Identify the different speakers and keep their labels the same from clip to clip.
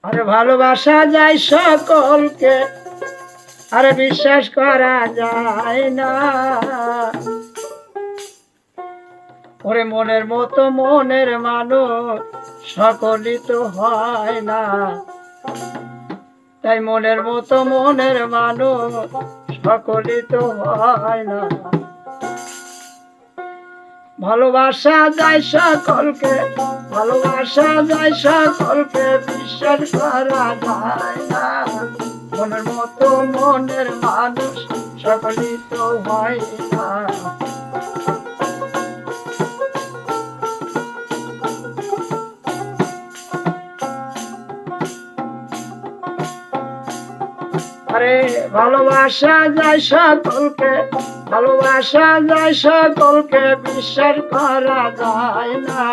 Speaker 1: আরে ভালোবাসা যায় সকলকে, আরে বিশ্বাস করা যায় না। ওরে মনের মতো মনের মানুষ সকলই তো হয় না। তাই মনের মতো মনের মানুষ সকলই তো হয় না। ভালোবাসা যায় সকলকে, ভালোবাসা যায় সকলকে, বিশ্বাস করা যায় না। মনের মতো মনের মানুষ সকলই তো হয় না। আরে ভালোবাসা যায় সকলকে, ভালোবাসা যায় সকলকে, বিশ্বাস করা যায় না।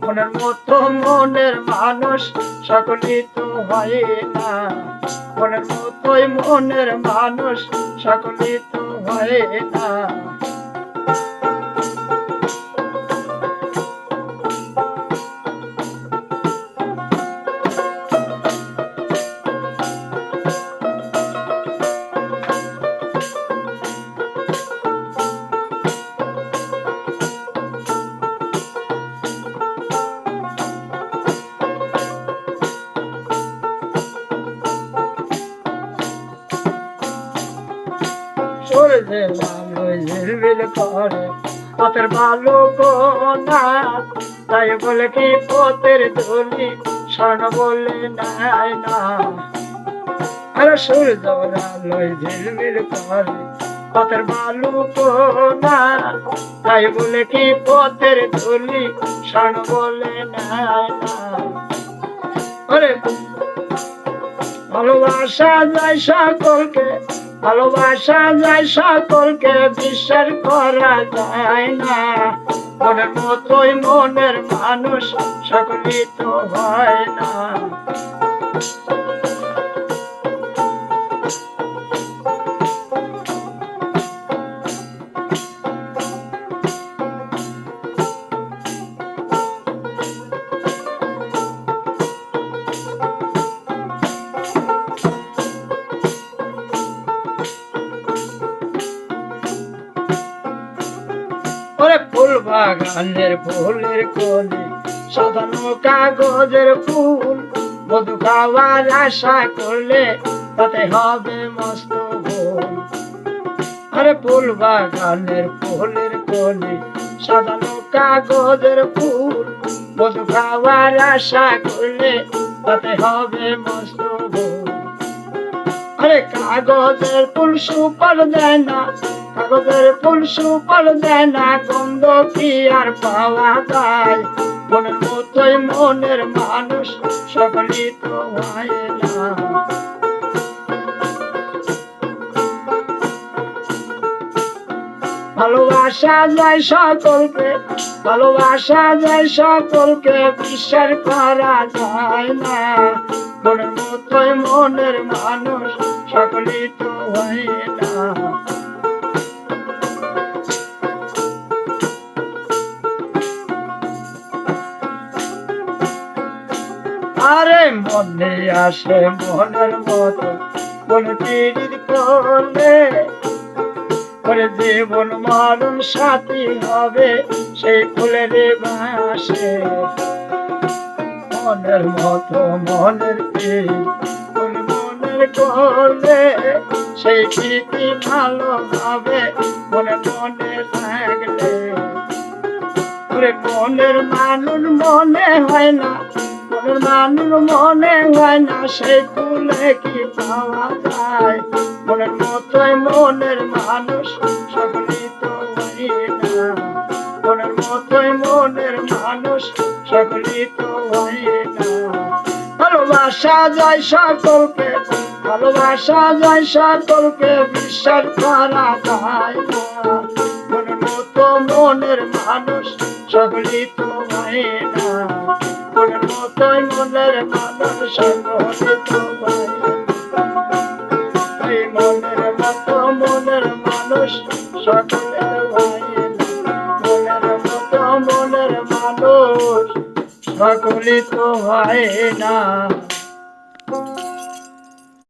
Speaker 1: মনের মতো মনের মানুষ সকলই তো হয় না। মনের মতোই মনের মানুষ সকলই তো হয় না। সূর্যে আলো ঝিলমিল করে পথের বালু কোনা, তাই বলে কি পথের ধুলি স্বর্ণ বলে নাই না। আরে সূর্য আলো ঝিলমিল করে পথের বালু কোনা, তাই বলে কি পথের ধুলি স্বর্ণ বলে নাই না। আরে ভালোবাসা যায় সকলকে, ভালোবাসা যায় সকলকে, বিশ্বাস করা যায় না। মনের মতোই মনের মানুষ সকলই তো হয় না। ওরে ফুল বাগানের ফুলের কলি সাজানো কাগজের ফুল, মধু খাওয়ার আশা করলে তাতে হবে মস্ত ভুল। আরে ফুল বাগানের ফুলের কলি সাজানো কাগজের ফুল, মধু খাওয়ার আশা করলে তাতে হবে মস্ত ভুল। আরে কাগজের ফুল সুপার দেয় না, কাগজের ফুল সুপার দেয় না, গন্ধ কি আর পাওয়া যায়। মনের মতোই মনের মানুষ সকলই তো হয় না। ভালোবাসা যায় সকলকে, ভালোবাসা যায় সকলকে, বিশ্বাস করা যায় না। মনের মতোই মনের মানুষ সকলই তো হয় না। আরে মনে আসে মনের মতো কোন পীড়িত করলে, করে জীবন মরণ সাথী হবে সেই ফুলের বাসে। মনের মতো মনের কোন মনের করলে সেই প্রীতি ভালো হবে মনে মনে থাকলে। ওরে মনের মানুষ মনে হয় না, মনের মানুষ মনে হয় না, সেই ফুলে কি পাওয়া যায়। মনের মতোই মনের মানুষ সকলই তো হয় না। মনের মতোই মনের মানুষ সকলই তো হয় না। ভালোবাসা যায় সকলকে, ভালোবাসা যায় সকলকে, বিশ্বাস করা যায় না। মনের মতো মনের মানুষ সকলই তো হয় না। মনের মতোই মনের মানুষ সকলই তো হয় না। এই মনের মতো মনের মানুষ সকলে হয় না। মনের মতো মনের মানুষ সকলই তো হয় না।